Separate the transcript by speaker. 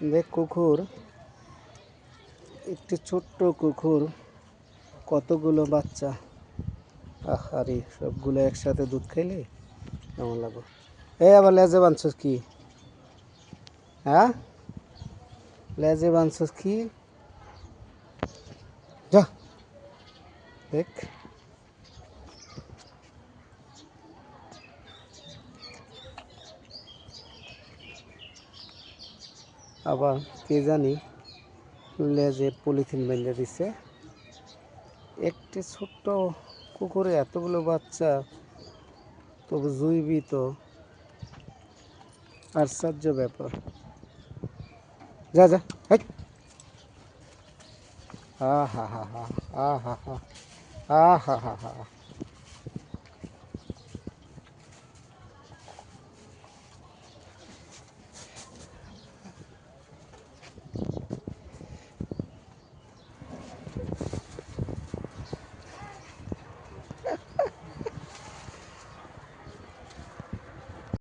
Speaker 1: দেখ কুকুর, একটি ছোট্ট কুকুর, কতগুলো বাচ্চা। আরে সবগুলো একসাথে দুধ খাইলে কেমন লাগবে। আবার লেজে বানছস কি? হ্যাঁ, লেজে বানছস কি? যা দেখ। আবার কে জানি লেজে পলিথিন বেঁধে দিছে। একটি ছোট্ট কুকুরে এতগুলো বাচ্চা, তবু জীবিত, আশ্চর্য ব্যাপার। যা যা, হা হা হা হা হা হা হা হা হা।